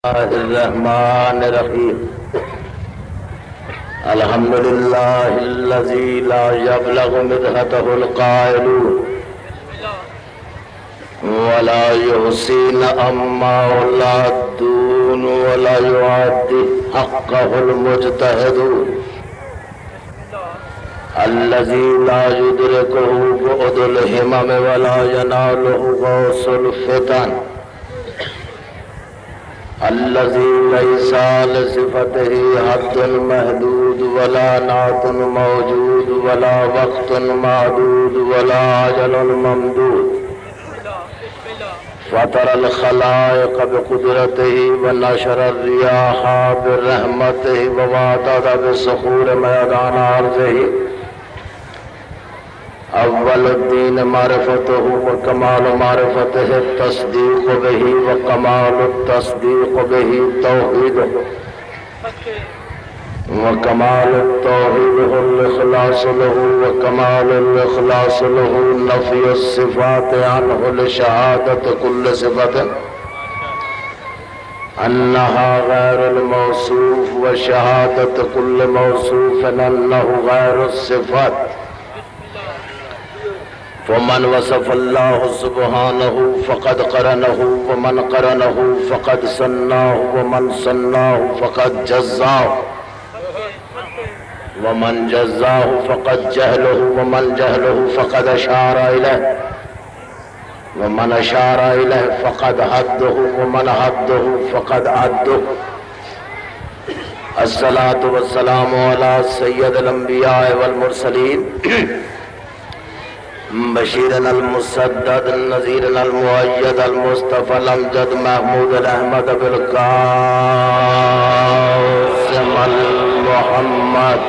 الرحمن الرحيم الحمد لله الذي لا يبلغ مدحته القائلون ولا يحسن أما ولا الدون ولا يعد حقه المجتهدون الذي لا يدركه بعد الهمم ولا يناله غوص الفتن الذي ليس لصفته حد محدود ولا نعت موجود ولا وقت معدود ولا أجل ممدود فطر الخلائق بقدرته ونشر الرياح برحمته وواتد بالصخور ميدان أرضه اول الدین معرفتہ وکمال معرفتہ التصدیق به وکمال التصدیق به توحید وکمال التوحید الاخلاص له وکمال الاخلاص له نفی الصفات عنه لشهادة كل صفة انها غیر الموصوف وشهادة كل موصوف انه غیر الصفات ومن وصف الله سبحانه فقد قرنه ومن قرنه فقد صناه ومن صناه فقد جزاه ومن جزاه فقد جهله ومن جهله فقد أشار إليه ومن أشار إليه فقد حده ومن حده فقد عده الصلاة والسلام على سيد الأنبياء والمرسلين بشيرنا المسدد النذيرنا المؤيد المصطفى الأمجد محمود الأحمد بالقاسم المحمد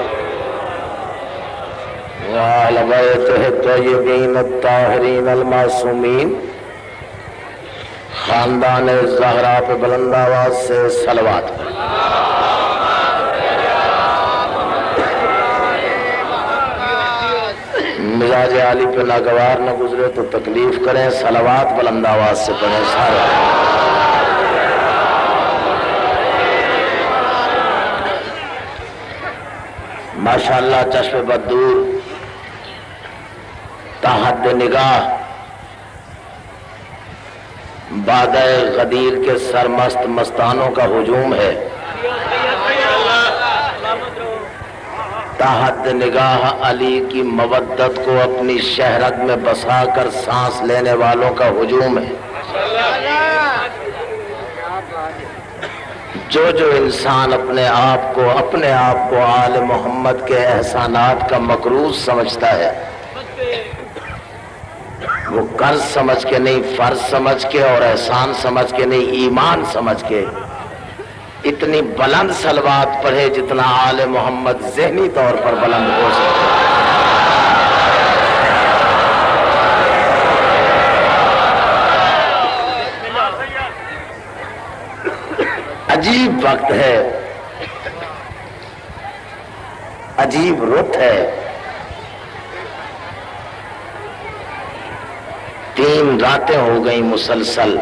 وعلى بيته الطيبين الطاهرين المعصومين خاندان زہرا پہ بلند آواز سے صلوات مزاج عالی پہ ناگوار نہ گزرے تو تکلیف کریں صلوات بلند آواز سے پڑھیں سارے ماشاءاللہ چشم بدور تحت نگاہ بادہ غدیر کے سرمست مستانوں کا ہجوم ہے تحت نگاہ علی کی مودت کو اپنی شہرت میں بسا کر سانس لینے والوں کا ہجوم ہے جو انسان اپنے آپ کو آل محمد کے احسانات کا مقروض سمجھتا ہے وہ قرض سمجھ کے نہیں، فرض سمجھ کے اور احسان سمجھ کے نہیں، ایمان سمجھ کے اتنی بلند صلوات پڑھے جتنا آل محمد ذہنی طور پر بلند ہو سکے عجیب وقت ہے، عجیب رت ہے، 3 راتیں ہو گئیں مسلسل،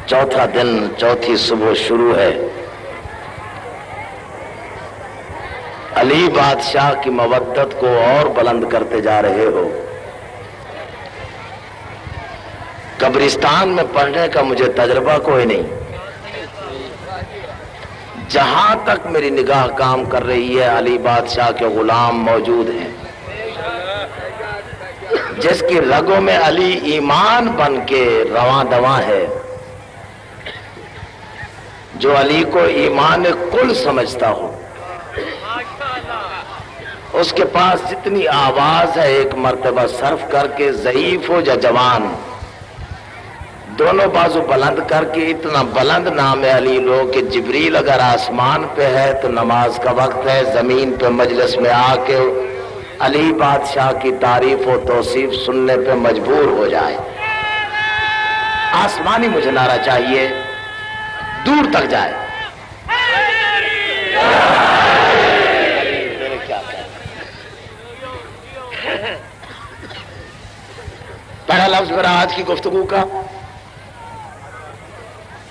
چوتھا دن، چوتھی صبح شروع ہے۔ علی بادشاہ کی مودت کو اور بلند کرتے جا رہے ہو۔ قبرستان میں پڑھنے کا مجھے تجربہ کوئی نہیں، جہاں تک میری نگاہ کام کر رہی ہے علی بادشاہ کے غلام موجود ہیں، جس کی رگوں میں علی ایمان بن کے رواں دواں ہے، جو علی کو ایمان کل سمجھتا ہو، اس کے پاس جتنی آواز ہے ایک مرتبہ صرف کر کے ضعیف ہو یا جوان، دونوں بازو بلند کر کے اتنا بلند نام علی لو کہ جبریل اگر آسمان پہ ہے تو نماز کا وقت ہے، زمین پہ مجلس میں آ کے علی بادشاہ کی تعریف و توصیف سننے پہ مجبور ہو جائے۔ آسمانی مجھے نعرہ چاہیے، دور تک جائے۔ پہلا لفظ میرا آج کی گفتگو کا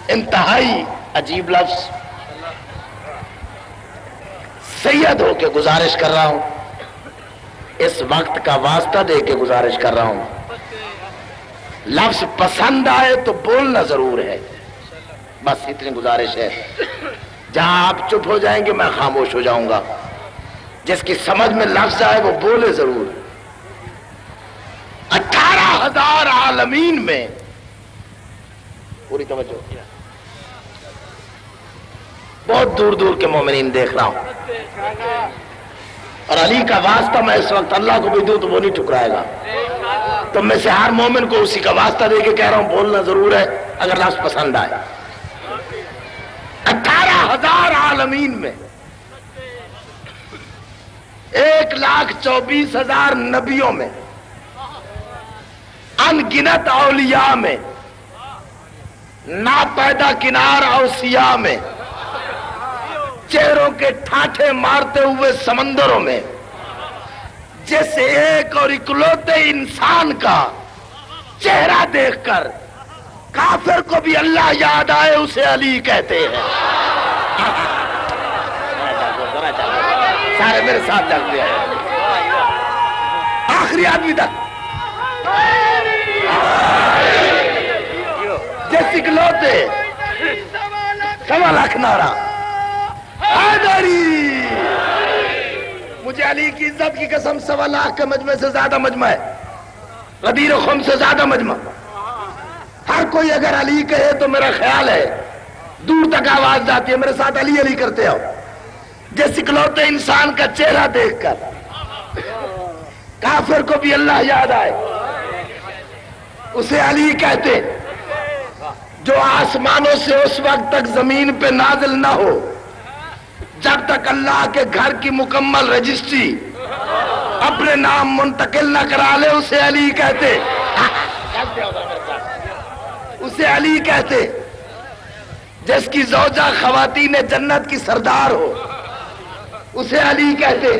انتہائی عجیب لفظ. سید ہو کے گزارش کر رہا ہوں، اس وقت کا واسطہ دے کے گزارش کر رہا ہوں، لفظ پسند آئے تو بولنا ضرور ہے، بس اتنی گزارش ہے. جہاں آپ چپ ہو جائیں گے میں خاموش ہو جاؤں گا. جس کی سمجھ میں لفظ آئے وہ بولے ضرور. 18,000 عالمین میں، پوری توجہ، بہت دور دور کے مومنین دیکھ رہا ہوں، اور علی کا واسطہ میں اس وقت اللہ کو بھی دوں تو وہ نہیں ٹھکرائے گا. تو میں سے ہر مومن کو اسی کا واسطہ دے کے کہہ رہا ہوں بولنا ضرور ہے اگر لفظ پسند آئے. 18,000 عالمین میں 1,24,000 نبیوں میں، ان گنت اولیاء میں، ناپیدا کنار اوصیاء میں، چہروں کے ٹھاٹھے مارتے ہوئے سمندروں میں، جس ایک اور اکلوتے انسان کا چہرہ دیکھ کر کافر کو بھی اللہ یاد آئے اسے علی کہتے ہیں. سارے میرے ساتھ چلتے ہیں آخری آدمی تک. جس اکلوتے 1.25 نعرہ حیدری. مجھے علی کی عزت کی قسم 1.25 کے مجمع سے زیادہ مجمع ہے، غدیر و خم سے زیادہ مجمع. ہر کوئی اگر علی کہے تو میرا خیال ہے دور تک آواز جاتی ہے میرے ساتھ علی علی کرتے ہو. جس اکلوتے انسان کا چہرہ دیکھ کر کافر کو بھی اللہ یاد آئے اسے علی کہتے. جو آسمانوں سے اس وقت تک زمین پہ نازل نہ ہو جب تک اللہ کے گھر کی مکمل رجسٹری اپنے نام منتقل نہ کرا لے اسے علی کہتے. اسے علی کہتے. جس کی زوجہ خواتین جنت کی سردار ہو اسے علی کہتے.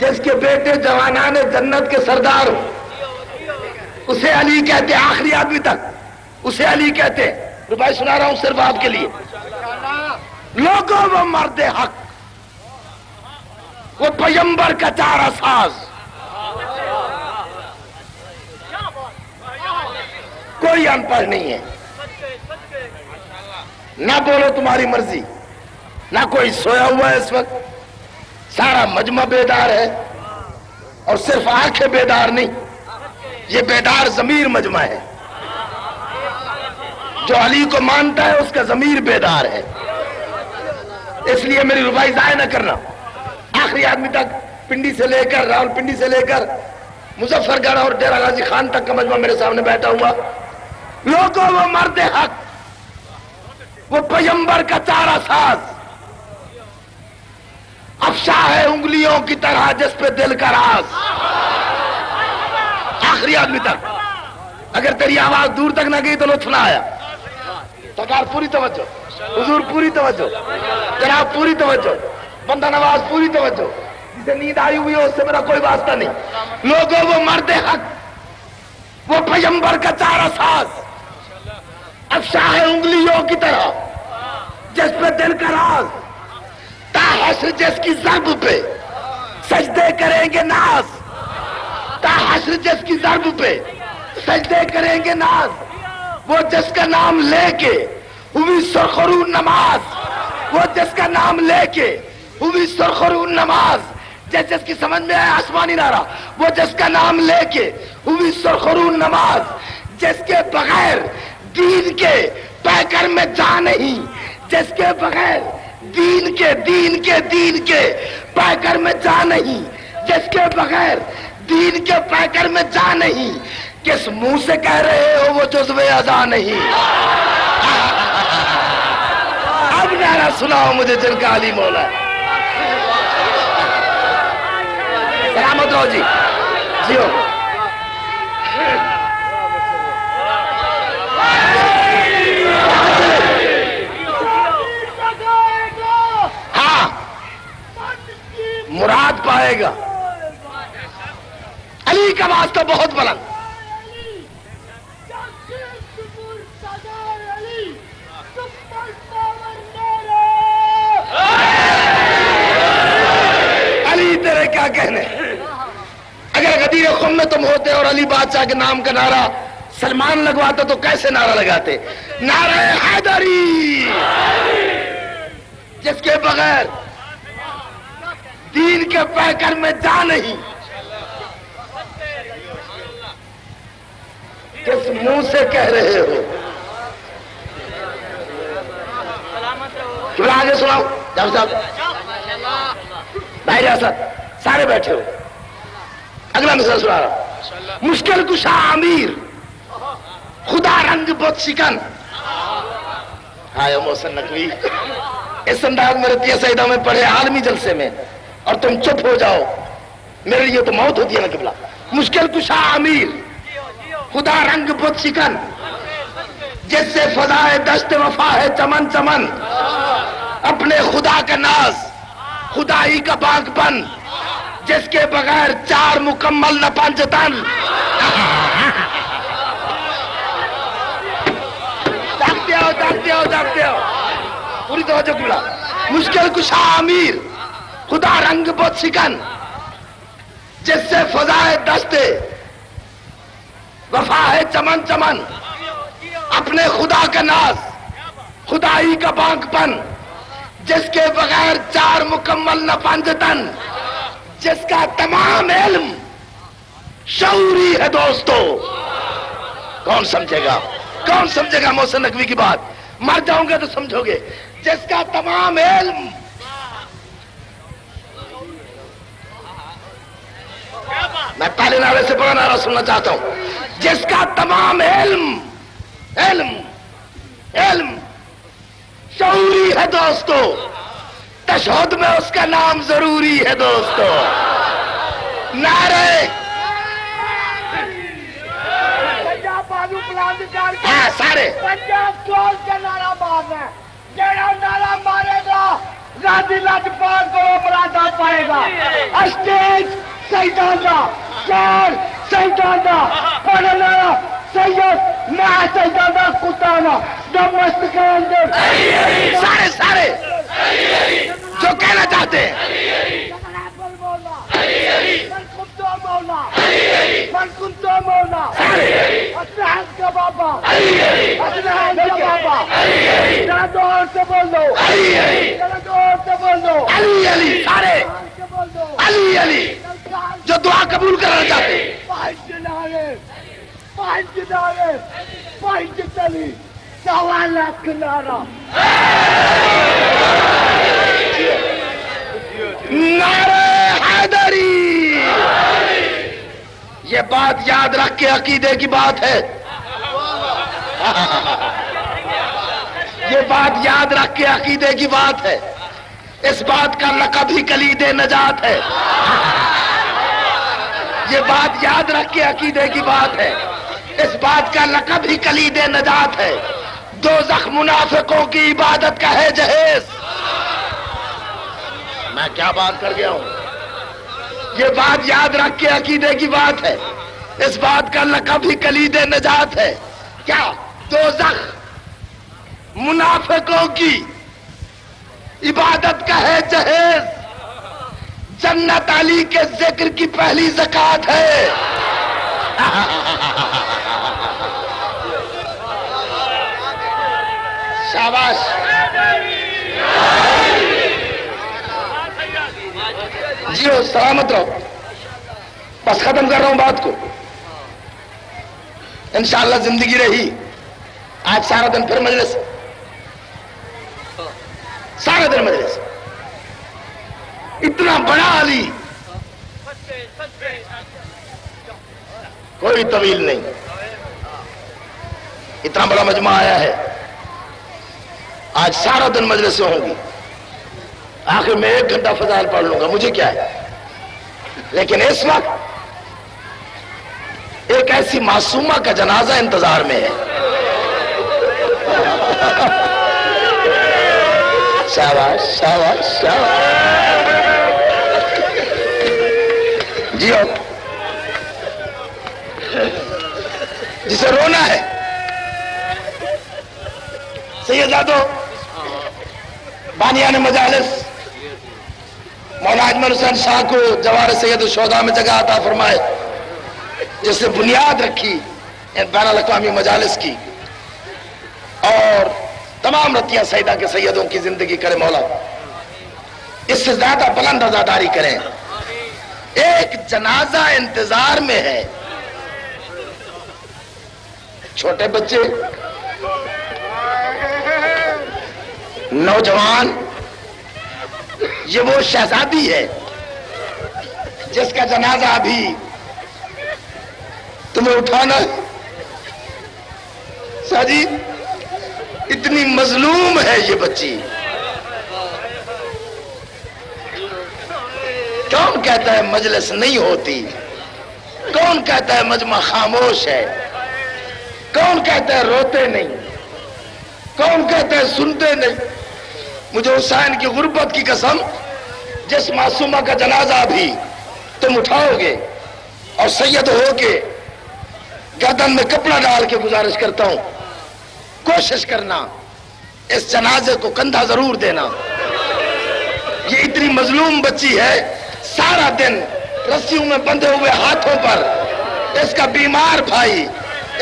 جس کے بیٹے جوانان جنت کے سردار ہو اسے علی کہتے. آخری آدمی تک اسے علی کہتے. روپئے سنا رہا ہوں صرف آپ کے لیے. لوگوں وہ مرد حق، وہ پیمبر کا چارہ ساز، کوئی ان پڑھ نہیں ہے. نہ بولو تمہاری مرضی، نہ کوئی سویا ہوا ہے اس وقت، سارا مجمع بیدار ہے. اور صرف آنکھیں بیدار نہیں، یہ بیدار ضمیر مجمع ہے. جو علی کو مانتا ہے اس کا ضمیر بیدار ہے. اس لیے میری ربائی ضائع نہ کرنا. آخری آدمی تک، پنڈی سے لے کر راول پنڈی سے لے کر مظفر گڑھ اور ڈیرہ غازی خان تک کا مجمع میرے سامنے بیٹھا ہوا. لوگوں وہ مرد حق، وہ پیمبر کا چارہ ساز، افشا ہے انگلیوں کی طرح جس پہ دل کا راز. آخری آدمی تک. اگر تیری آواز دور تک نہ گئی تو لطف نہ آیا. سرکار پوری توجہ، حضور پوری توجہ، جناب پوری توجہ، بندہ نواز پوری توجہ. جسے نیند آئی ہوئی ہو اس سے میرا کوئی واسطہ نہیں. لوگوں وہ مرد حق، وہ پیمبر کا چارہ ساز، افشا ہے انگلیوں کی طرح جس پہ دل کا راز. تا حشر جس کی ضرب پہ سجدے کریں گے ناز، تا حشر جس کی ضرب پہ سجدے کریں گے ناز. وہ جس کا نام لے کے ہوئی سرخرون نماز، وہ جس کا نام لے کے ہوئی سرخرون نماز. جس کی سمجھ میں آئے آسمانی نعرہ، وہ جس کا نام لے کے ہوئی سرخرون نماز. جس کے بغیر دین کے پیکر میں جا نہیں، جس کے بغیر دین کے پیکر میں جا نہیں، جس کے بغیر دین کے پیکر میں جا نہیں. کس منہ سے کہہ رہے ہو وہ جزو اذا نہیں. اب نعرہ سناؤ مجھے جن کا علی مولا ہے. سلامت رہو جی، جیو. ہاں مراد پائے گا. علی کا واسطہ بہت بلند. علی بادشاہ کے نام کا نعرہ سلمان لگواتا تو کیسے نعرہ لگاتے؟ نعرہ حیدری، جس کے بغیر دین کے پیکر میں جا نہیں۔ کس منہ سے کہہ رہے ہو؟ کیوں آگے سناؤ جاؤ صاحب، بھائی ریاست سارے بیٹھے ہو، اگلا مثال سنا رہا۔ مشکل کشا امیر، خدا رنگ بت شکن۔ آئے محسن نقوی، اس انداز میں رتیہ سیدہ میں پڑھے عالمی جلسے میں اور تم چپ ہو جاؤ، میرے لیے تو موت ہوتی ہے نا قبلہ۔ مشکل کشا امیر، خدا رنگ بت شکن، جس سے فضائے دشت وفا ہے چمن چمن، اپنے خدا کا ناز، خدائی کا باغ پن، جس کے بغیر چار مکمل نہ پنج تن۔ جاگتے ہو پوری توجہ قبلہ۔ مشکل کشا امیر، خدا رنگ بت شکن، جس سے فضائے دشت وفا ہے چمن چمن، اپنے خدا کا ناز، خدائی کا باغ پن، جس کے بغیر چار مکمل نہ پنج تن، جس کا تمام علم شعوری ہے دوستو۔ کون سمجھے گا؟ کون سمجھے گا محسن نقوی کی بات؟ مر جاؤں گے تو سمجھو گے۔ جس کا تمام علم میں پہلے نعرے سے بڑا نعرہ سننا چاہتا ہوں۔ جس کا تمام علم علم علم شعوری ہے دوستو، تشہد میں اس کا نام ضروری ہے دوستو۔ نعرے ہاں سارے پنجاب چول کا نعرہ باز ہے، جڑا نعرہ مارے گا راضی لاجپال کو مرادا پائے گا۔ اسٹیج سیدانہ، شہر سیدانہ، پڑھنا سید میں سیدانہ کتانا دمست کے اندر سارے سارے جو کہنا چاہتے ہیں۔ من كنت مولا اسلحان کا بابا، اسلحان کا بابا، ذرا دور سے بول دو، ذرا دور سے بول دو، علی علی سارے علی علی جو دعا قبول کرنا چاہتے ہیں۔ پانچ نعرے، پانچ نعرے، پانچ تلی، 1.25 لاکھ نعرہ۔ نعرہ حیدری، یہ بات یاد رکھ کے عقیدے کی بات ہے، یہ بات یاد رکھ کے عقیدے کی بات ہے۔ اس بات کا لقب ہی کلید نجات ہے، یہ بات یاد رکھ کے عقیدے کی بات ہے۔ اس بات کا لقب ہی کلید نجات ہے۔ دوزخ منافقوں کی عبادت کا ہے جہیز۔ میں کیا بات کر گیا ہوں؟ یہ بات یاد رکھ کے عقیدے کی بات ہے۔ اس بات کا لقب ہی کلید نجات ہے۔ کیا؟ دوزخ منافقوں کی عبادت کا ہے جہیز، جنت علی کے ذکر کی پہلی زکات ہے۔ شاباش، جیو سلامت رہو۔ بس ختم کر رہا ہوں بات کو، انشاءاللہ زندگی رہی آج سارا دن پھر مجلس، سارا دن مجلس۔ اتنا بڑا علی کوئی طویل نہیں، اتنا بڑا مجمع آیا ہے، آج سارا دن مجلسیں ہوں گی، آخر میں 1 گھنٹہ فضائل پڑھ لوں گا، مجھے کیا ہے۔ لیکن اس وقت ایک ایسی معصومہ کا جنازہ انتظار میں ہے۔ شاباش شاباش شاباش، جیو جسے رونا ہے۔ سیداتو، بانیان مجالس، مولانا اجمل حسین شاہ کو جوار سید الشہداء میں جگہ عطا فرمائے۔ جس نے بنیاد رکھی ان بین الاقوامی مجالس کی، اور تمام رتیہ سیدہ کے سیدوں کی زندگی کرے مولا، اس سے زیادہ بلند عزاداری کریں۔ ایک جنازہ انتظار میں ہے، چھوٹے بچے، نوجوان، یہ وہ شہزادی ہے جس کا جنازہ ابھی تمہیں اٹھانا ہے۔ ساجی اتنی مظلوم ہے یہ بچی، کون کہتا ہے مجلس نہیں ہوتی؟ کون کہتا ہے مجمع خاموش ہے؟ کون کہتا ہے روتے نہیں؟ کون کہتا ہے سنتے نہیں؟ مجھے حسین کی غربت کی قسم، جس معصومہ کا جنازہ بھی تم اٹھاؤ گے اور سید ہو کے گردن میں کپڑا ڈال کے گزارش کرتا ہوں، کوشش کرنا اس جنازے کو کندھا ضرور دینا۔ یہ اتنی مظلوم بچی ہے، سارا دن رسیوں میں بندھے ہوئے ہاتھوں پر اس کا بیمار بھائی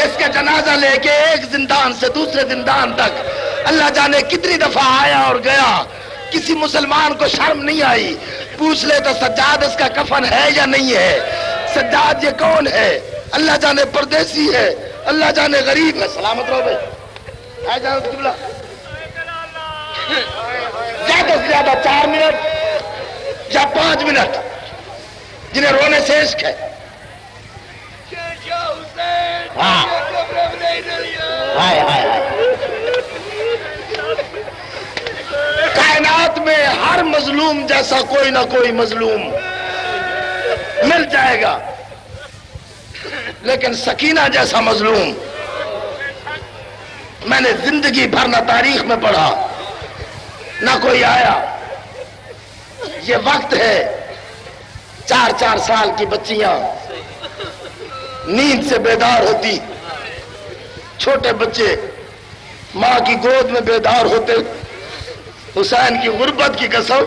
اس کا جنازہ لے کے ایک زندان سے دوسرے زندان تک اللہ جانے کتنی دفعہ آیا اور گیا، کسی مسلمان کو شرم نہیں آئی۔ پوچھ لے تو سجاد اس کا کفن ہے یا نہیں ہے؟ سجاد یہ کون ہے؟ اللہ جانے پردیسی ہے، اللہ جانے غریب ہے۔ سلامت رہو بھائی، آئے جاؤ قبلہ۔ زیادہ سے زیادہ 4 منٹ یا 5 منٹ جنہیں رونے سے عشق ہے۔ ہاں ہائے ہائے ہائے، کائنات میں ہر مظلوم جیسا کوئی نہ کوئی مظلوم مل جائے گا، لیکن سکینہ جیسا مظلوم میں نے زندگی بھر نہ تاریخ میں پڑھا نہ کوئی آیا۔ یہ وقت ہے 4 سال کی بچیاں نیند سے بیدار ہوتی، چھوٹے بچے ماں کی گود میں بیدار ہوتے۔ حسین کی غربت کی قسم،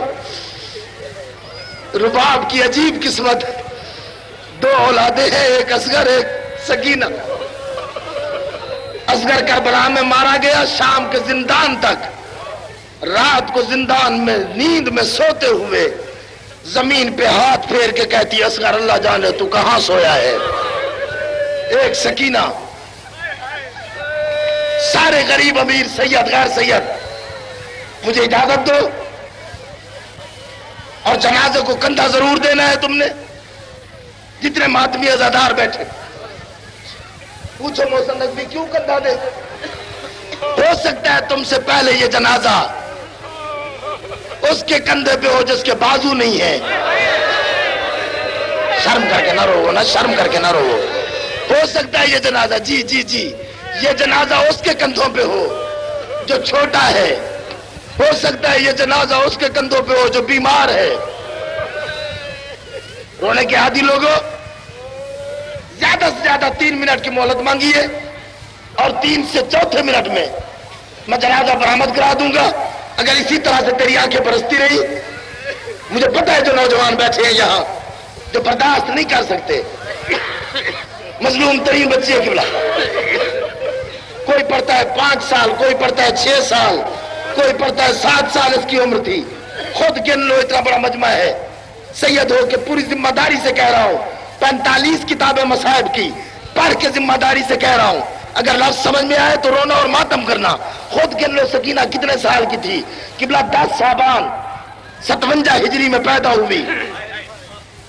رباب کی عجیب قسمت، 2 اولادیں ہیں، ایک اصغر ایک سکینہ۔ اصغر کربلا میں مارا گیا، شام کے زندان تک، رات کو زندان میں نیند میں سوتے ہوئے زمین پہ ہاتھ پھیر کے کہتی اصغر اللہ جانے تو کہاں سویا ہے۔ ایک سکینہ۔ سارے غریب امیر سید غیر سید مجھے اجازت دو، اور جنازے کو کندھا ضرور دینا ہے تم نے، جتنے ماتمی عزادار بیٹھے۔ پوچھو محسن نقوی کیوں کندھا دے؟ ہو سکتا ہے تم سے پہلے یہ جنازہ اس کے کندھے پہ ہو جس کے بازو نہیں ہے۔ شرم کر کے نہ رو نا، شرم کر کے نہ رو۔ ہو سکتا ہے یہ جنازہ، جی جی جی، یہ جنازہ اس کے کندھوں پہ ہو جو چھوٹا ہے۔ ہو سکتا ہے یہ جنازہ اس کے کندھوں پہ ہو جو بیمار ہے۔ رونے کے عادی لوگوں، زیادہ سے زیادہ 3 منٹ کی مہلت مانگی ہے، اور 3 سے 4 منٹ میں میں جنازہ برآمد کرا دوں گا۔ اگر اسی طرح سے تیری آنکھیں برستی رہی، مجھے پتا ہے جو نوجوان بیٹھے ہیں یہاں جو برداشت نہیں کر سکتے، مظلوم ترین بچے کی بلا، کوئی پڑھتا ہے 5 سال، کوئی پڑھتا ہے 6 سال، کوئی پڑھتا ہے 7 سال اس کی عمر تھی۔ خود گن لو، اتنا بڑا مجمع ہے۔ سید ہو کے پوری ذمہ داری سے کہہ رہا ہوں، 45 کتابیں مصائب کی پڑھ کے ذمہ داری سے کہہ رہا ہوں، اگر لفظ سمجھ میں آئے تو رونا اور ماتم کرنا۔ خود گن لو سکینہ کتنے سال کی تھی؟ قبلہ 10 شعبان 57 ہجری میں پیدا ہوئی۔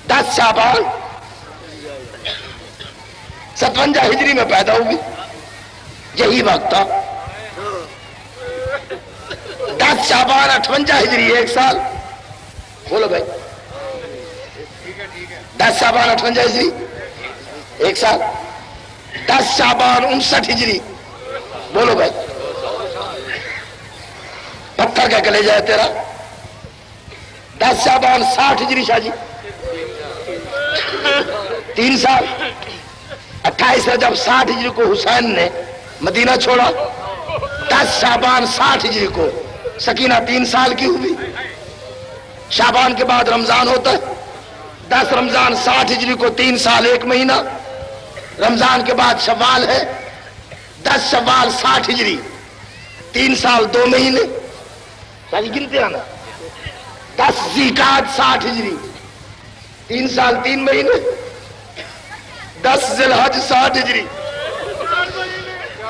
10 شعبان 57 ہجری میں پیدا ہوئی، یہی وقت تھا۔ 10 شعبان 58 ہجری 1 سال، بولو بھائی، 10 شعبان 58 ہجری 1 سال، 10 شعبان 59 ہجری، بولو بھائی، پتھر کا کلیجہ ہے تیرا۔ 10 شعبان 60 ہجری شاہ جی، 3 سال۔ 28 رجب 60 ہجری کو حسین نے مدینہ چھوڑا، 10 شعبان 60 ہجری کو سکینہ 3 سال کی ہوئی۔ شعبان کے بعد رمضان ہوتا ہے، 10 رمضان 60 ہجری کو 3 سال 1 مہینہ، رمضان کے بعد شوال ہے، 10 شوال 60 ہجری، 3 سال 2 مہینے، ساری گنتے آنا، 10 ذیقعد 60 ہجری، 3 سال 3 مہینے، 10 ذی الحج 60 ہجری،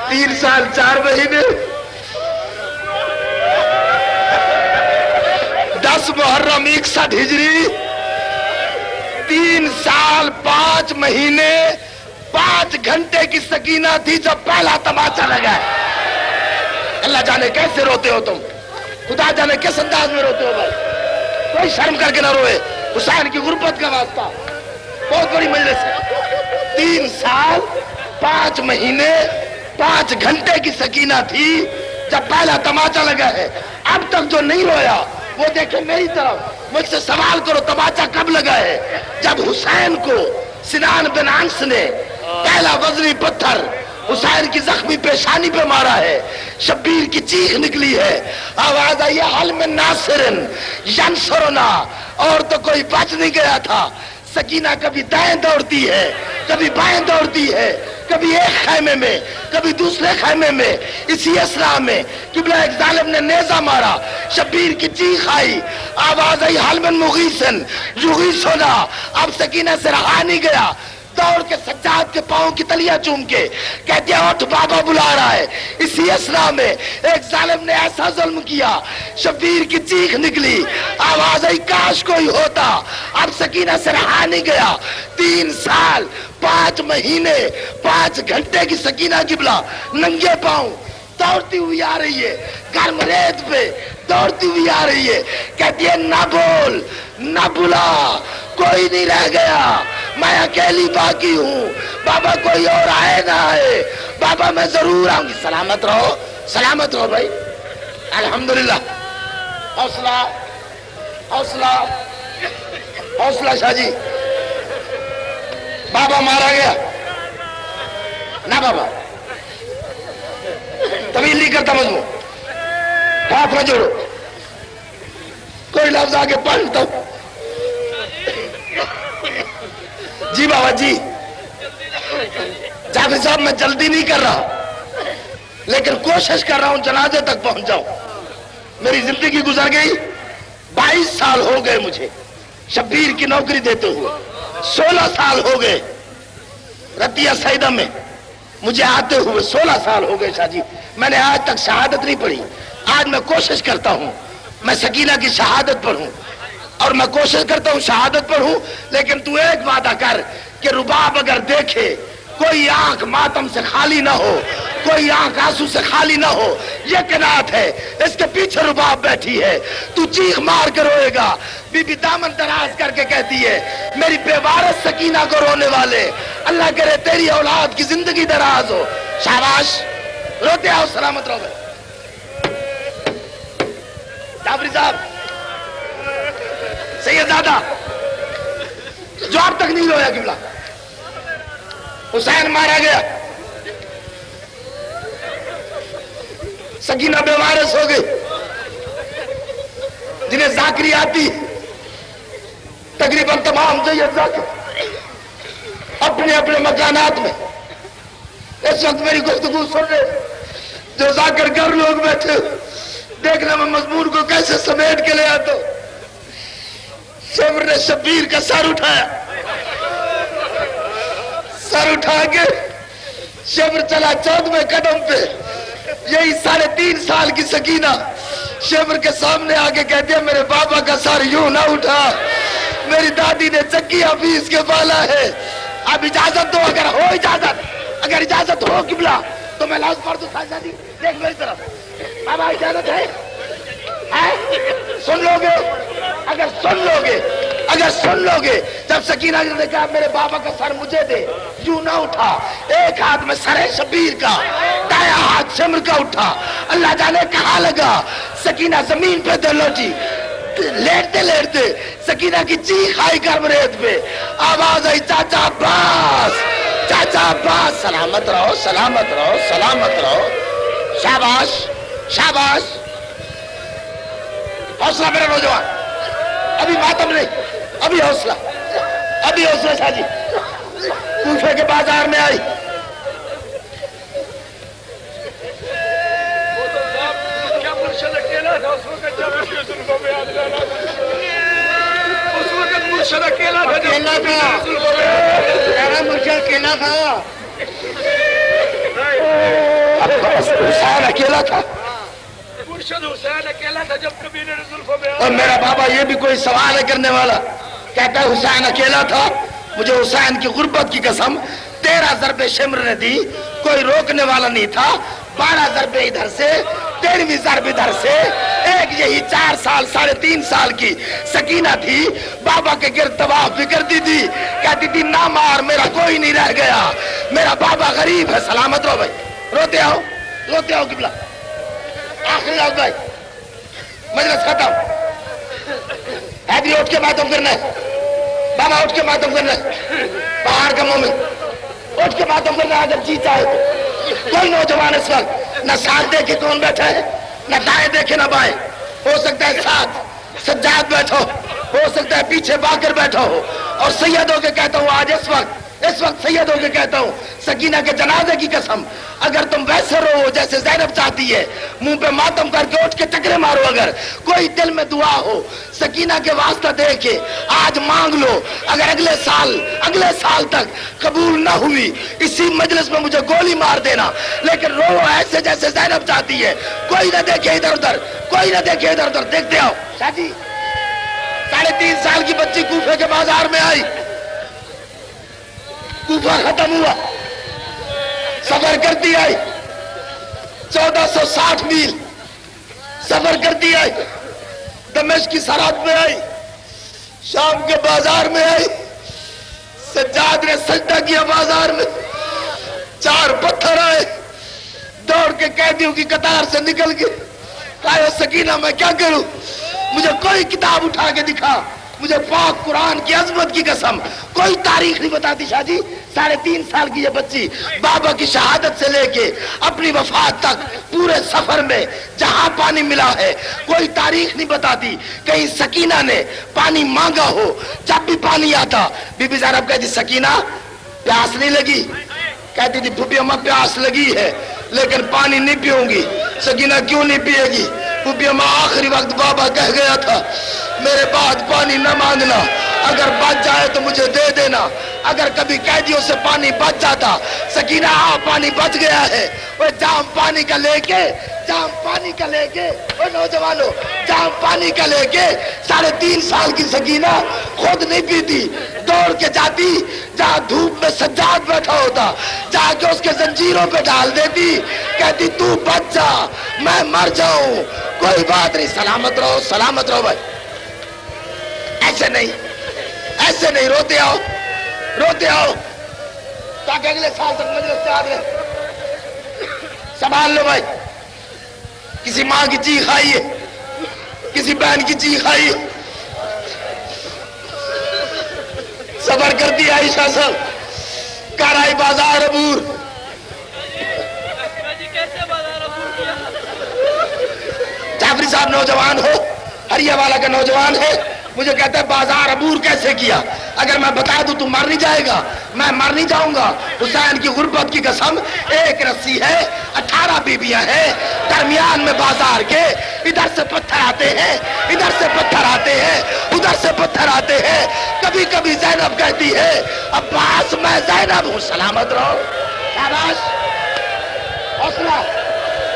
3 سال 4 مہینے، 10 محرم 61 ہجری، 3 سال 5 مہینے 5 گھنٹے کی سکینہ تھی جب پہلا تماچا لگا ہے۔ اللہ جانے کیسے روتے ہو تم، خدا جانے کس انداز میں روتے ہو بھائی، کوئی شرم کر کے نہ روئے، حسین کی غربت کا واسطہ، بہت بڑی مجلس ہے۔ 3 سال 5 مہینے 5 گھنٹے کی سکینہ تھی جب پہلا تماچا لگا ہے۔ اب تک جو نہیں رویا وہ دیکھے میری طرف، مجھ سے سوال کرو تماچا کب لگا ہے؟ جب حسین کو سنان بن انس نے پہلا وزنی پتھر حسین کی زخمی پیشانی پہ مارا ہے، شبیر کی چیخ نکلی ہے، آواز آئی حل من ناصرن ینصرنا، اور تو کوئی بچ نہیں گیا تھا۔ سکینہ کبھی دائیں دوڑتی ہے، کبھی بائیں دوڑتی ہے، کبھی ایک خیمے میں کبھی دوسرے خیمے میں۔ اسی اسرا میں قبلہ ایک ظالم نے نیزہ مارا، شبیر کی چیخ آئی، آواز آئی حل من مغیثن یغیثنا، اب سکینہ سے رہا نہیں گیا، دوڑ کے سجاد کے پاؤں کی تلیاں چوم کے کہتے ہیں اٹھ بابا بلا رہا ہے۔ اسی اسرا میں ایک ظالم نے ایسا ظلم کیا، شبیر کی چیخ نکلی، آواز آئی کاش کوئی ہوتا، اب سکینہ سے رہا نہیں گیا۔ 3 سال 5 مہینے 5 گھنٹے کی سکینہ قبلہ ننگے پاؤں دوڑتی ہوئی آ رہی ہے، گرم ریت پہ دوڑتی ہوئی آ رہی ہے، کہتی ہے نہ بول نہ بلا، کوئی نہیں رہ گیا، میں اکیلی باقی ہوں، بابا کوئی اور آئے نہ آئے، بابا میں ضرور آؤں گی۔ سلامت رہو سلامت رہو بھائی، الحمدللہ، حوصلہ حوصلہ حوصلہ شاہ جی۔ بابا مارا گیا نہ، بابا طویل نہیں کرتا مضمون، ہاتھ میں جوڑو، کوئی لفظ آگے پڑھتا ہوں۔ جی بابا جی، جعفر صاحب میں جلدی نہیں کر رہا، لیکن کوشش کر رہا ہوں جنازے تک پہنچ جاؤں۔ میری زندگی گزر گئی، 22 سال ہو گئے مجھے شبیر کی نوکری دیتے ہوئے، 16 سال ہو گئے رتیہ سیدہ میں مجھے آتے ہوئے، 16 سال ہو گئے شاہ جی، میں نے آج تک شہادت نہیں پڑھی۔ آج میں کوشش کرتا ہوں میں سکینہ کی شہادت پڑھوں، اور میں کوشش کرتا ہوں شہادت پڑھوں، لیکن تو ایک وعدہ کر کہ رباب اگر دیکھے کوئی آنکھ ماتم سے خالی نہ ہو، کوئی آنکھ آنسو سے خالی نہ ہو، یہ قناعت ہے، اس کے پیچھے رباب بیٹھی ہے، تو چیخ مار کے روئے گا۔ بی بی دامن دراز کر کے کہتی ہے میری بے وارث سکینہ کو رونے والے، اللہ کرے تیری اولاد کی زندگی دراز ہو۔ شاباش، روتے آؤ، سلامت رہو۔ جعفری صاحب، سید زادہ جو اب تک نہیں رویا قبلہ، حسین مارا گیا، سکینہ بے وارث ہو گئی، جنہیں ذاکری آتی تقریباً تمام جید ذاکر اپنے اپنے مکانات میں اس وقت میری گفتگو سن رہے، جو ذاکر گھر لوگ بیٹھے، دیکھنا میں مضمون کو کیسے سمیٹ کے لے آتا ہوں۔ شمر نے شبیر کا سر اٹھایا، سر اٹھا کے شمر چلا 14ویں قدم پہ، یہی 3.5 سال کی سکینہ شمر کے سامنے آگے کہتے ہیں میرے بابا کا سر یوں نہ اٹھا، میری دادی نے چکی حفیظ کے بالا ہے، اب اجازت دو، اگر ہو اجازت، اگر اجازت ہو قبلہ تو میں لفظ پڑھ دوں۔ شاہزادی دیکھ میری طرف، بابا اجازت ہے؟ سن لو گے؟ اگر سن لو گے، اگر سن لو گے، جب سکینہ نے کہا میرے بابا کا سر مجھے دے، یوں نہ اٹھا، ایک ہاتھ میں سر شبیر کا، دایاں ہاتھ شمر کا اٹھا، اللہ جانے کہاں لگا، سکینہ زمین پہ دے لوٹی، لیٹتے لیٹتے سکینہ کی چیخ آئی گرم ریت پہ، آواز آئی چاچا عباس، چاچا عباس، سلامت رہو سلامت رہو سلامت رہو، شاباش شاباش، حوصلہ میرا نوجوان، ابھی ماتم نہیں، ابھی حوصلہ شاہ جی۔ کوفے کے بازار میں آئی. حسین اکیلا تھا اور میرا بابا یہ بھی کوئی سوال ہے کرنے والا. کہتا ہے حسین اکیلا تھا. مجھے حسین کی غربت کی قسم 13 ضربے شمر نے دی, کوئی روکنے والا نہیں تھا. 12 ضربے ادھر سے, 13ویں ضرب ادھر سے. ایک یہی 4 سال 3.5 سال کی سکینہ تھی, بابا کے گرد طواف بھی کرتی تھی. کہتی تھی نہ مار, میرا کوئی نہیں رہ گیا, میرا بابا غریب ہے. سلامت رہو بھائی, روتے آؤ قبلہ. آخری آؤ بھائی, مجلس ختم. حیدری اٹھ کے ماتم کرنا ہے, بابا اٹھ کے ماتم کرنا ہے, پہاڑ کا مومن اٹھ کے ماتم کرنا ہے اگر جی چاہے تو. کوئی نوجوان اس وقت نہ ساتھ دیکھے کون بیٹھا ہے, نہ دائیں دیکھے نہ بائیں. ہو سکتا ہے ساتھ سجاد بیٹھو, ہو سکتا ہے پیچھے باکر بیٹھا ہو. اور سید ہو کے کہتا ہوں آج اس وقت سید ہو کے کہتا ہوں, سکینہ کے جنازے کی قسم, اگر تم ویسے رہو جیسے زینب چاہتی ہے, منہ پہ ماتم کر کے اٹھ کے ٹکرے مارو. اگر کوئی دل میں دعا ہو سکینہ کے واسطہ دے کے آج مانگ لو. اگر اگلے سال تک قبول نہ ہوئی, اسی مجلس میں مجھے گولی مار دینا, لیکن رو ایسے جیسے زینب چاہتی ہے. کوئی نہ دیکھے ادھر ادھر, دیکھتے آؤ. شادی 3.5 سال کی بچی کوفے کے بازار میں آئی. کوفہ ختم ہوا, سفر کرتی آئی 1460 میل سفر کرتی آئی. دمشق کی سرحد میں آئی, شام کے بازار میں آئی. سجاد نے سجدہ کیا بازار میں, 4 پتھر آئے, دوڑ کے قیدیوں کی قطار سے نکل کے کہا سکینہ میں کیا کروں, مجھے کوئی کتاب اٹھا کے دکھا, مجھے پاک قرآن کی عظمت کی قسم کوئی تاریخ نہیں بتاتی. شاہ جی 3.5 سال کی یہ بچی بابا کی شہادت سے لے کے اپنی وفات تک پورے سفر میں جہاں پانی ملا ہے کوئی تاریخ نہیں بتاتی. کہیں سکینہ نے پانی مانگا ہو, جب بھی پانی آتا بی بی زینب کہتی سکینہ پیاس نہیں لگی, کہتی تھی پھوپھی اماں پیاس لگی ہے لیکن پانی نہیں پیوں گی. سکینہ کیوں نہیں پیے گی, پھوپھی اماں آخری وقت بابا کہہ گیا تھا میرے بعد پانی نہ مانگنا, اگر بچ جائے تو مجھے دے دینا. اگر کبھی قیدیوں سے پانی بچ جاتا, سکینہ پانی بچ گیا ہے, وہ جام پانی کا لے کے وہ نوجوانوں جام پانی کا لے کے 3.5 سال کی سکینہ خود نہیں پیتی, دوڑ کے جاتی جہاں دھوپ میں سجاد بیٹھا ہوتا, جا کے اس کے زنجیروں پہ ڈال دیتی, کہتی تو بچ جا میں مر جاؤں, کوئی بات نہیں, سلامت رہو بھائی. ایسے نہیں, روتے آؤ تاکہ اگلے سال تک مجلس سے آگے سنبھال لو بھائی. کسی ماں کی چیخ آئی ہے, کسی بہن کی چیخ آئی ہے. صبر کرتی عائشہ صاحب, کر آئی بازار عبور. جعفری صاحب نوجوان ہو, ہریا والا کا نوجوان ہے, مجھے کہتا ہے بازار عبور کیسے کیا. اگر میں بتا دوں تو مر نہیں جائے گا, میں مر نہیں جاؤں گا. حسین کی غربت کی قسم, ایک رسی ہے 18 بیویاں ہیں, درمیان میں بازار کے ادھر سے پتھر آتے ہیں, ادھر سے پتھر آتے ہیں, ادھر سے پتھر آتے ہیں. کبھی کبھی زینب کہتی ہے عباس میں زینب ہوں. سلامت رہو, شاباش, حوصلہ.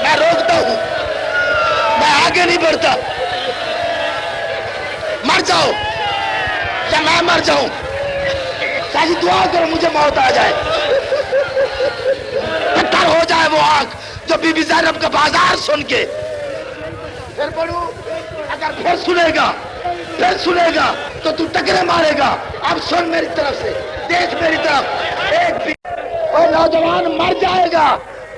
میں روکتا ہوں, میں آگے نہیں بڑھتا. مر جاؤ یا میں مر جاؤں, شاہی دعا کرو مجھے موت آ جائے, پتھر ہو جائے وہ آنکھ جو بی بی زینب کا بازار سن کے. پھر پڑھوں, اگر پھر سنے گا تو تو ٹکرے مارے گا. اب سن میری طرف سے, دیکھ میری طرف, ایک بھی نوجوان مر جائے گا,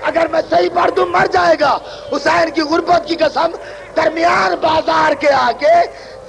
اگر میں صحیح پڑھ دوں مر جائے گا. حسین کی غربت کی قسم, درمیان بازار کے آگے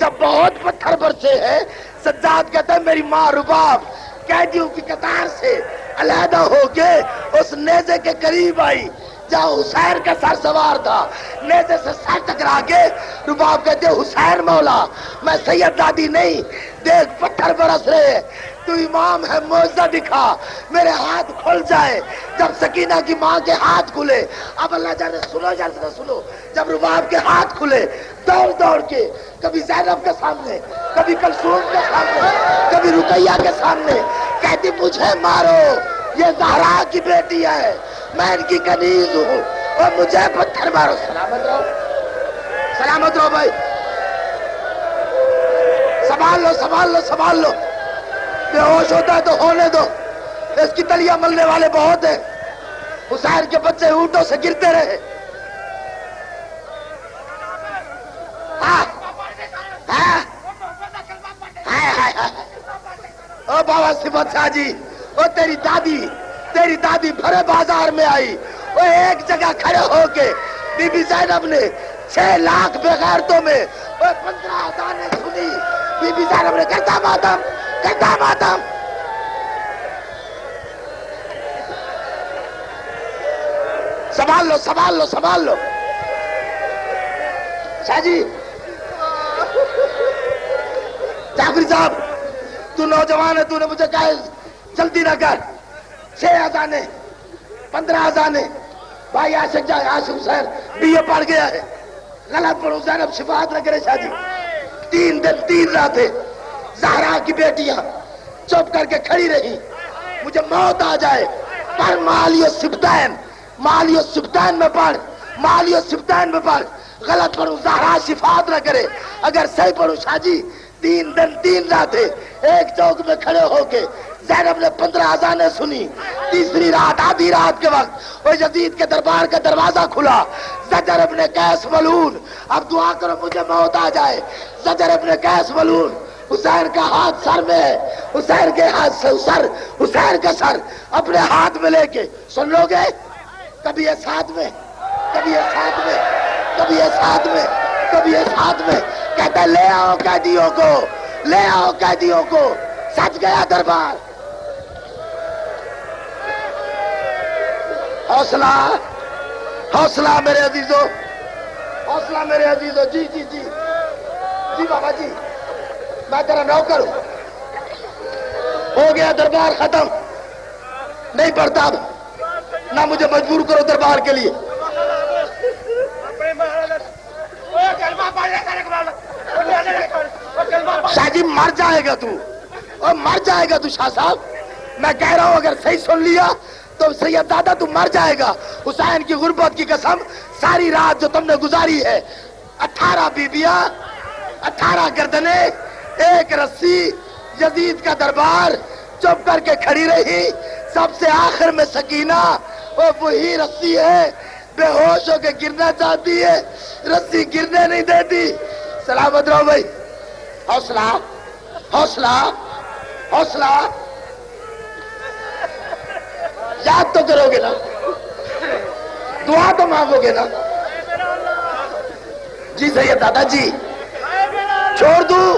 جب بہت پتھر برسے ہیں, سجاد کہتا ہے میری ماں رباب قیدیوں کی قطار سے علیحدہ ہو کے اس نیزے کے قریب آئی جہاں حسین کا سر سوار تھا. نیزے سے سر ٹکرا کے رباب کہتے حسین مولا میں سید دادی نہیں, دیکھ پتھر برس رہے, تو تو امام ہے معجزہ دکھا میرے ہاتھ کھل جائے. جب سکینہ کی ماں کے ہاتھ کھلے, اب اللہ جانے سنو جانے سنو, جب رباب کے ہاتھ کھلے دوڑ دوڑ کے کبھی زینب کے سامنے, کبھی کلثوم کے سامنے, کبھی رقیہ کے سامنے, کہتی مجھے مارو, یہ زہرا کی بیٹی ہے, میں ان کی کنیز ہوں, اور مجھے پتھر مارو. سلامت رہو, سلامت رہو بھائی, سنبھال لو سنبھال لو سنبھال لو. بے ہوش ہوتا ہے تو ہونے دو, اس کی تلیاں ملنے والے بہت ہیں. حسین کے بچے اونٹوں سے گرتے رہے. او بابا صفت شاہ جی, او تیری دادی بھرے بازار میں آئی, وہ ایک جگہ کھڑے ہو کے بی بی زینب نے 6 لاکھ بے غیرتوں میں وہ 15 اذانیں سنی. بی بی زینب نے کرتا ماتم, کرتا ماتم. سنبھال لو سنبھال لو سنبھال لو. شاہ جی, جعفری صاحب تو نوجوان ہے, تو نے مجھے کہا جلدی نہ کر. 6 اذانیں 15 اذانیں. بھائی عاشق حسین بھی یہ پڑھ گیا ہے, غلط پڑھو زینب شفاعت نہ کرے. شاہ جی 3 دن 3 راتیں زہرا کی بیٹیاں چپ کر کے کھڑی رہی, مجھے موت آ جائے پر مالی و سبتین میں پڑھ, مالی و سبتین میں پڑھ. غلط پڑھوں زہرا شفاعت نہ کرے, اگر صحیح پڑھوں شاہ جی 3 دن 3 راتیں ایک چوک میں کھڑے ہو کے زینب نے 15 اذانیں سنی. تیسری رات آدھی رات کے وقت وہ یزید کے دربار کا دروازہ کھلا. زجر ابن قیس ملعون, اب دعا کرو مجھے موت آ جائے. زجر ابن قیس ملعون, حسین کا ہاتھ سر میں ہے, حسین کے ہاتھ سے سر, حسین کا سر اپنے ہاتھ میں لے کے, سن لو گے کبھی یہ ساتھ میں, کبھی یہ ساتھ میں, کبھی یہ ساتھ میں, کبھی یہ ساتھ میں, کہتا لے آؤ قیدیوں کو, لے آؤ قیدیوں کو. سج گیا دربار. حوصلہ حوصلہ میرے عزیزو, حوصلہ میرے عزیزو. جی جی جی جی بابا جی, میں تیرا نوکر ہوں. ہو گیا دربار ختم, نہیں پڑھتا اب, نہ مجھے مجبور کرو دربار کے لیے. شاہ جی مر جائے گا تو, اور مر جائے گا تو شاہ صاحب. میں کہہ رہا ہوں اگر صحیح سن لیا تو سید دادا تو مر جائے گا. حسین کی غربت کی قسم, ساری رات جو تم نے گزاری ہے, 18 بیبیاں, 18 گردنیں, 1 رسی, یزید کا دربار, چپ کر کے کھڑی رہی. سب سے آخر میں سکینہ, وہی رسی ہے بے ہوش ہو کے گرنا چاہتی ہے, رسی گرنے نہیں دیتی. سلامت رہو بھائی. حوصلہ حوصلہ حوصلہ. یاد تو کرو گے نا, دعا تو مانگو گے نا. جی سید دادا جی, چھوڑ دوں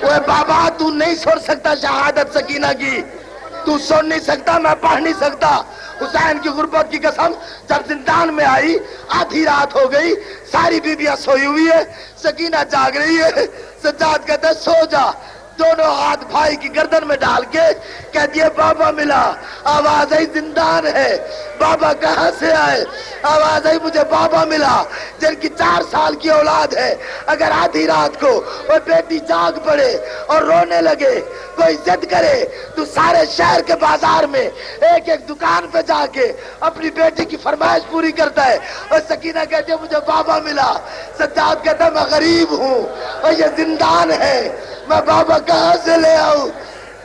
اوے بابا, تو نہیں سن سکتا شہادت سکینہ کی, تو سن نہیں سکتا, میں پڑھ نہیں سکتا. حسین کی غربت کی قسم, جب زندان میں آئی آدھی رات ہو گئی, ساری بیبیاں سوئی ہوئی ہے, سکینہ جاگ رہی ہے. سجاد کہتا ہے سو جا. دونوں ہاتھ بھائی کی گردن میں ڈال کے کہتی ہے بابا ملا. آواز آئی زندان ہے. بابا کہاں سے آئے؟ آواز آئی مجھے بابا ملا, جن کی 4 سال کی اولاد ہے. اگر آدھی رات کو وہ بیٹی جاگ پڑے اور رونے لگے, کوئی ضد کرے, تو سارے شہر کے بازار میں ایک ایک دکان پہ جا کے اپنی بیٹی کی فرمائش پوری کرتا ہے. اور سکینہ کہتی ہے مجھے بابا ملا. سجاد کہتا ہے میں غریب ہوں اور یہ زندان ہے, میں بابا کہاں سے لے آؤں؟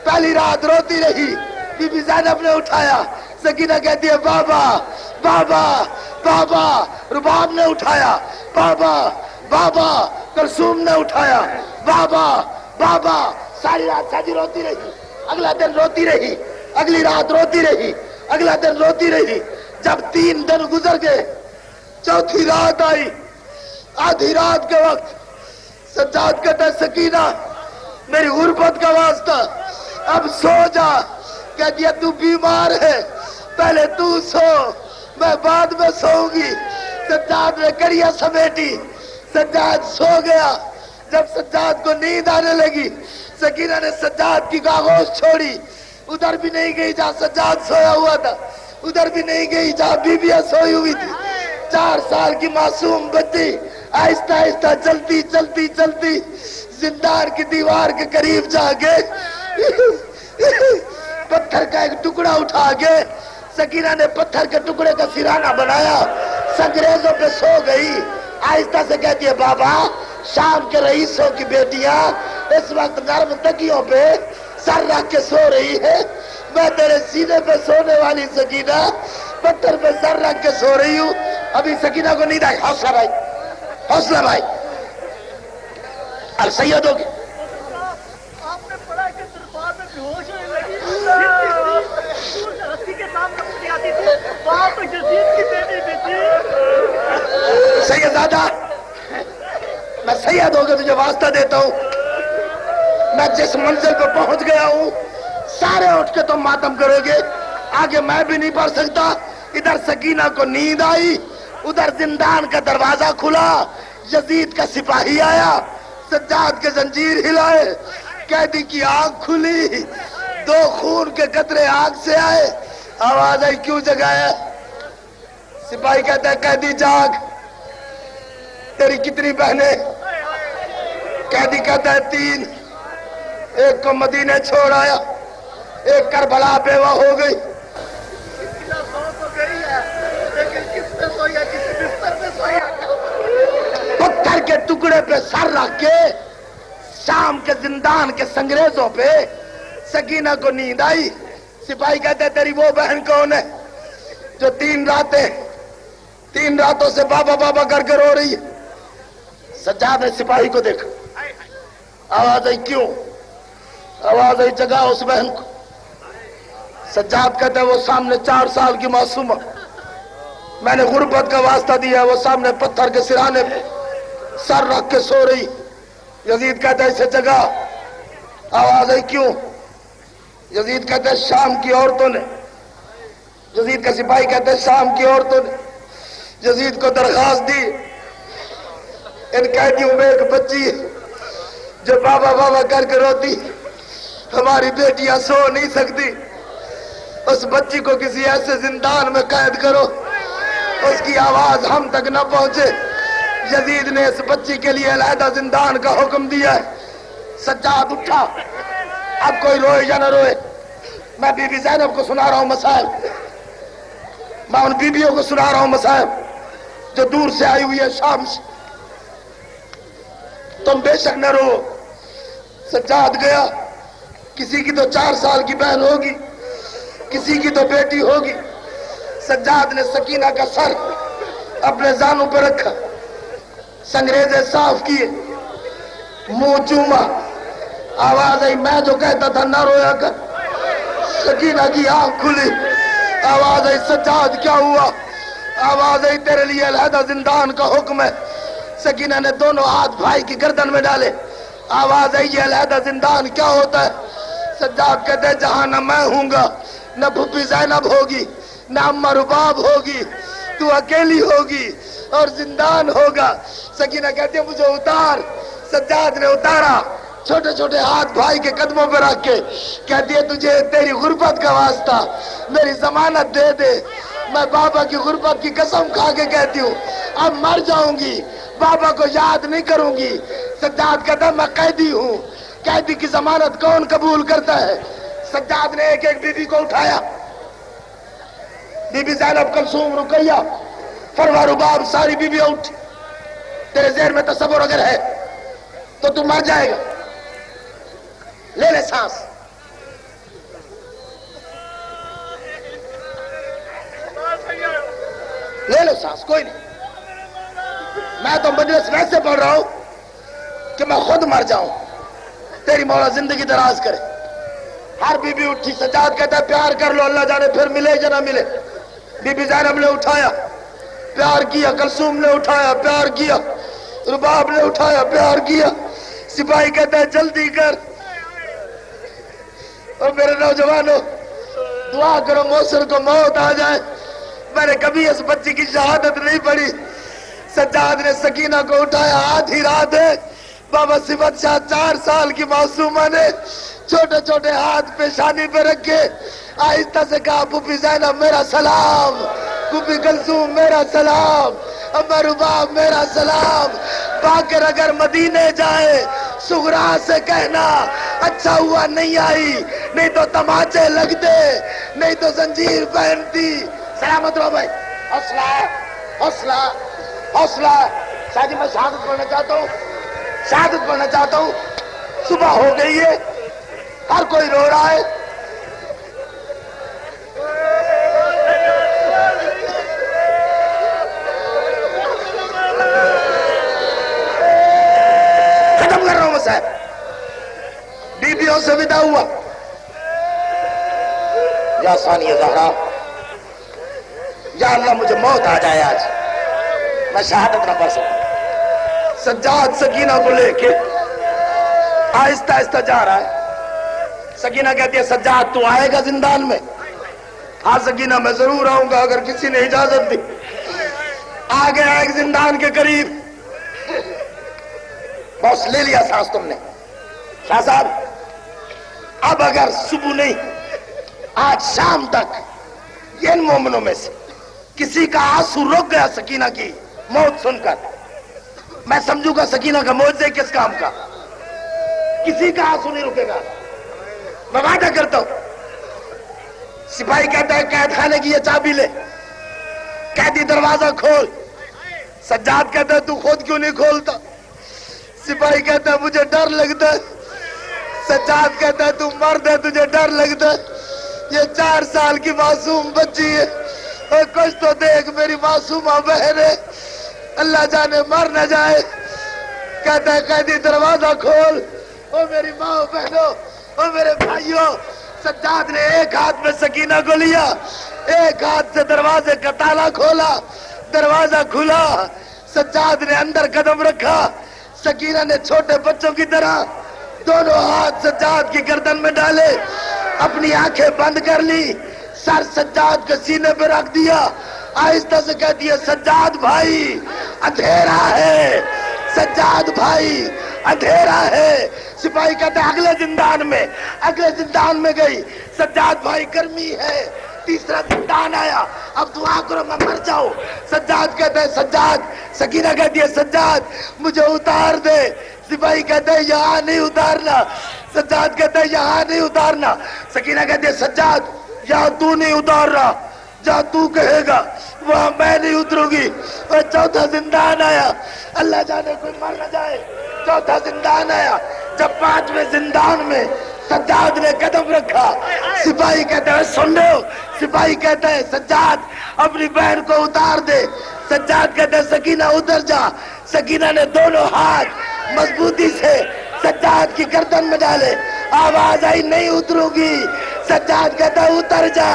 پہلی رات روتی رہی, بی بی زینب نے اٹھایا. سکینہ کہتی ہے بابا بابا بابا. رباب نے اٹھایا, بابا بابا. کلثوم نے اٹھایا, بابا بابا. ساری رات ساجی روتی رہی, اگلا دن روتی رہی, اگلی رات روتی رہی, اگلا دن روتی رہی. جب 3 دن گزر گئے, چوتھی رات آئی, آدھی رات کے وقت سجاد کہتا ہے سکینہ میری غربت کا واسطہ اب سو جا. کہہ دیا تو بیمار ہے, پہلے تو سو, میں بعد میں سوؤں گی. سجاد نے کڑیاں سمیٹی، سجاد سو گیا۔ جب سجاد کو نیند آنے لگی، سکینہ نے سجاد کی آغوش چھوڑی، ادھر بھی نہیں گئی جہاں سجاد سویا ہوا تھا، ادھر بھی نہیں گئی جہاں بیویاں سوئی ہوئی تھی۔ 4 سال کی معصوم بچی آہستہ آہستہ چلتی چلتی چلتی زندان کی دیوار کے قریب جا کے پتھر کا ایک ٹکڑا اٹھا کے سکینہ نے پتھر کے ٹکڑے کا سرہانہ بنایا، سنگریزوں پہ سو گئی۔ آہستہ سے کہتی ہے بابا شام کے رئیسوں کی بیٹیاں اس وقت نرم تکیوں پہ سر رکھ کے سو رہی ہے، میں تیرے سینے پہ سونے والی سکینہ پتھر پہ سر رکھ کے سو رہی ہوں۔ ابھی سکینہ کو نیند آئی، حوصلہ بھائی، حوصلہ بھائی، السید ہو گئے۔ آپ نے پڑھا کہ دربار میں بے ہوش ہونے لگی، رسی کے سامنے اٹھ آتی تھی، وہاں تو یزید کی بیٹی بھی تھی۔ سیدزادہ میں سید ہو گیا، تجھے واسطہ دیتا ہوں، میں جس منزل پہ پہنچ گیا ہوں سارے اٹھ کے تم ماتم کرو گے، آگے میں بھی نہیں پڑھ سکتا۔ ادھر سکینہ کو نیند آئی، ادھر زندان کا دروازہ کھلا، یزید کا سپاہی آیا، سجاد کے زنجیر ہلائے، قیدی کی آنکھ کھلی، 2 خون کے قطرے آنکھ سے آئے، آواز آئی کیوں جگایا؟ سپاہی کہتا ہے قیدی جاگ، تیری کتنی بہنیں؟ قیدی کہتا ہے 3، ایک کو مدینے چھوڑ آیا، ایک کربلا بیوہ ہو گئی۔ پتھر کے ٹکڑے پہ سر رکھ کے شام کے زندان کے سنگریزوں پہ سکینہ کو نیند آئی۔ سپاہی کہتے ہیں تیری وہ بہن کون ہے جو 3 راتوں سے بابا بابا کر کے رو رہی ہے؟ سجاد نے سپاہی کو دیکھا، آواز آئی کیوں؟ آواز آئی جگہ اس بہن کو۔ سجاد کہتا ہے وہ سامنے 4 سال کی معصومہ، میں نے غربت کا واسطہ دیا، وہ سامنے پتھر کے سرہانے پہ سر رکھ کے سو رہی۔ یزید کہتا ہے اسے جگہ، آواز آئی کیوں؟ یزید کہتا ہے شام کی عورتوں نے، یزید کا سپاہی کہتا ہے شام کی عورتوں نے یزید کو درخواست دی، ان قیدیوں میں ایک بچی ہے جو بابا بابا کر کے روتی، ہماری بیٹیاں سو نہیں سکتی، اس بچی کو کسی ایسے زندان میں قید کرو اس کی آواز ہم تک نہ پہنچے۔ یزید نے اس بچی کے لیے علیحدہ زندان کا حکم دیا ہے۔ سجاد اٹھا، اب کوئی روئے یا نہ روئے، میں بی بی زینب کو سنا رہا ہوں مسائل، میں ان بیویوں کو سنا رہا ہوں مسائل جو دور سے آئی ہوئی ہے شام سے، تم بے شک نہ رو۔ سجاد گیا، کسی کی تو 4 سال کی بہن ہوگی، کسی کی تو بیٹی ہوگی۔ سجاد نے سکینہ کا سر اپنے زانوں پہ رکھا، سنگریزے صاف کیے، منہ چوما، آواز آئی میں جو کہتا تھا نہ رویا کر۔ سکینہ کی آنکھ کھلی، آواز آئی سجاد کیا ہوا؟ آواز آئی تیرے لیے علیحدہ زندان کا حکم ہے۔ سکینہ نے دونوں ہاتھ بھائی کی گردن میں ڈالے، آواز آئی یہ علیحدہ زندان کیا ہوتا ہے؟ سجاد کہتے ہیں جہاں نہ میں ہوں گا، نہ پھوپھی زینب ہوگی، نہ اماں رباب ہوگی، تو اکیلی ہوگی اور زندان ہوگا۔ سکینہ کہتے ہیں مجھے اتار۔ سجاد نے اتارا، چھوٹے چھوٹے ہاتھ بھائی کے قدموں پہ رکھ کے کہتی ہے تجھے تیری غربت کا واسطہ میری ضمانت دے دے، میں بابا کی غربت کی قسم کھا کے کہتی ہوں اب مر جاؤں گی، بابا کو یاد نہیں کروں گی۔ سجاد کہتا ہے میں قیدی ہوں، قیدی کی ضمانت کون قبول کرتا ہے؟ سجاد نے ایک ایک بیوی کو اٹھایا، بی بی زینب، کلثوم، رقیہ، فروا، رباب، ساری بیویاں اٹھ۔ تیرے ذہن میں تصور اگر ہے تو تو مر جائے گا، لے لے سانس۔ لے لو سانس، کوئی نہیں، میں تو مجلس ویسے پڑھ رہا ہوں کہ میں خود مر جاؤں، تیری مولا زندگی دراز کرے۔ ہر بی بی اٹھی۔ سجاد کہتا ہے پیار کر لو، اللہ جانے پھر ملے یا نہ ملے۔ بی بی زینب نے اٹھایا، پیار کیا، کلثوم نے اٹھایا، پیار کیا، رباب نے اٹھایا، پیار کیا۔ سپاہی کہتا ہے جلدی کر، اور میرے نوجوانوں دعا کرو محسن کو موت آ جائے۔ میں نے کبھی اس بچی کی شہادت نہیں پڑھی، سجاد نے سکینہ کو اٹھایا، آدھی رات ہے، بابا صفت شاہ 4 سال کی معصومہ نے چھوٹے چھوٹے ہاتھ پیشانی پہ رکھے، آہستہ سے کہا پھوپھی زینب میرا سلام، پھوپھی کلثوم میرا سلام، اما رباب میرا سلام، باقر اگر مدینے جائے سغرا سے کہنا اچھا ہوا نہیں آئی، نہیں تو تماچے لگتے، نہیں تو زنجیر پہنتی۔ سلامت رہو بھائی، حوصلہ حوصلہ حوصلہ۔ شاہ جی میں شہادت پڑھنا چاہتا ہوں، شہادت پڑھنا چاہتا ہوں، صبح ہو گئی ہے، ہر کوئی رو رہا ہے، ختم کر رہا ہوں میں صاحب، بیویوں سے ودا ہوا۔ یا ثانی زہرا، یا اللہ مجھے موت آ جائے آج، میں شہادت نہ پڑھ سکوں۔ سجاد سکینہ کو لے کے آہستہ آہستہ جا رہا ہے، سکینہ کہتی ہے سجاد تو آئے گا زندان میں؟ ہاں سکینہ میں ضرور آؤں گا اگر کسی نے اجازت دی۔ آگے ایک زندان کے قریب، بس لے لیا سانس تم نے شاہ صاحب، اب اگر صبح نہیں آج شام تک یہ ان مومنوں میں سے کسی کا آنسو رک گیا سکینہ کی موت سن کر، میں سمجھوں گا سکینہ کا معجزہ کس کام کا۔ کسی کا آنسو نہیں رکے گا، میں وعدہ کرتا ہوں۔ سپاہی کہتا ہے قید خانے کی یہ چابی لے، قیدی دروازہ کھول، سجاد کہتا ہے تو خود کیوں نہیں کھولتا؟ سپاہی کہتا ہے مجھے ڈر لگتا ہے، سجاد کہتا ہے تو مرد ہے تجھے ڈر لگتا ہے، یہ 4 سال کی معصوم بچی ہے، اور کچھ تو دیکھ میری معصومہ بہن ہے، اللہ جانے مر نہ جائے۔ کہتا ہے قیدی دروازہ کھول، او میری ماں بہنوں، او میرے بھائیوں۔ سجاد نے ایک ہاتھ میں سکینہ کو لیا، ایک ہاتھ سے دروازے کا تالا کھولا، دروازہ کھلا، سجاد نے اندر قدم رکھا، سکینہ نے چھوٹے بچوں کی طرح دونوں ہاتھ سجاد کی گردن میں ڈالے، اپنی آنکھیں بند کر لی، سر سجاد کے سینے پہ رکھ دیا، آہستہ سے کہتی ہے سجاد بھائی اندھیرا ہے، سجاد بھائی اندھیرا ہے۔ سپاہی کہتا ہے اگلے زندان میں گئی، سجاد بھائی گرمی ہے، تیسرا زندان آیا، اب دعا کرو میں مر جاؤں۔ سجاد کہتا ہے سجاد، سکینہ کہتی ہے سجاد مجھے اتار دے، سپاہی کہتا ہے یہاں نہیں اتارنا، سجاد کہتا ہے یہاں نہیں اتارنا، سکینہ کہتی ہے سجاد یہاں تو نہیں اتار رہا، جہاں تو کہے گا وہاں میں نہیں اتروں گی۔ اور چوتھا زندان آیا، اللہ جانے کوئی مر نہ جائے، چوتھا زندان آیا، جب 5ویں زندان میں سجاد نے قدم رکھا، سپاہی کہتا ہے سن لو، سپاہی کہتا ہے سجاد اپنی بہن کو اتار دے، سجاد کہتا ہے سکینہ اتر جا، سکینہ نے دونوں ہاتھ مضبوطی سے سجاد کی گردن میں ڈالے، آواز آئی نہیں اتروں گی، سجاد کہتا ہے اتر جا،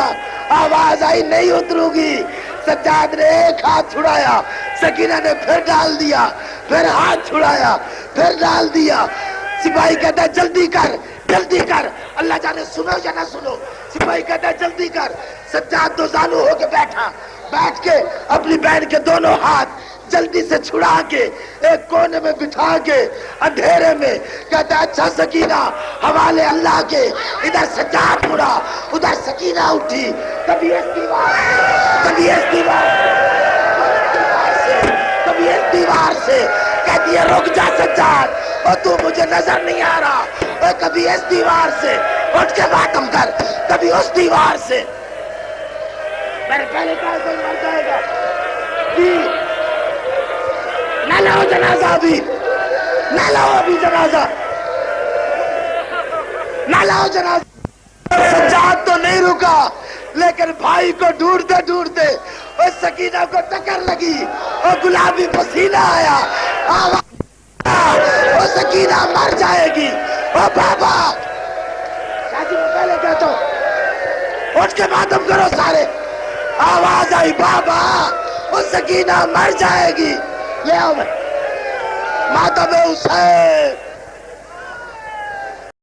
آواز آئی نہیں اتروں گی، سجاد نے ایک ہاتھ چھڑایا، سکینہ نے پھر ڈال دیا، پھر ہاتھ چھڑایا، پھر ڈال دیا، سپاہی کہتا ہے جلدی کر جلدی کر، اللہ جانے سنو یا نہ سنو، سپاہی کہتا ہے جلدی کر، سجاد دو زانو ہو کے بیٹھا، بیٹھ کے اپنی بہن کے دونوں ہاتھ جلدی سے چھڑا کے ایک کونے میں بٹھا کے اندھیرے میں کہتا ہے اچھا سکینہ حوالے اللہ کے، ادھر سجاد مڑا ادھر سکینہ اٹھی، کبھی اس دیوار سے کبھی اس دیوار سے کبھی اس دیوار سے، کہتی ہے رک جا سجاد اور تو مجھے نظر نہیں آ رہا، اور کبھی اس دیوار سے اٹھ کے ماتم کر، کبھی اس دیوار سے۔ میرے پہلے کہا کوئی مر جائے گا جی، نہ لاؤ جنازہ ابھی، نہ لاؤ ابھی جنازہ، نہ لاؤ جنازہ۔ سجاد تو نہیں رکا، لیکن بھائی کو ڈھونڈتے ڈھونڈتے اس سکینہ کو ٹکر لگی اور گلابی پسینہ آیا، وہ سکینہ مر جائے گی، وہ بابا شادی میں پہلے کہتا ہوں اٹھ کے ماتم کرو سارے، آواز آئی بابا وہ سکینہ مر جائے گی، لے آؤ میں ماتم حسین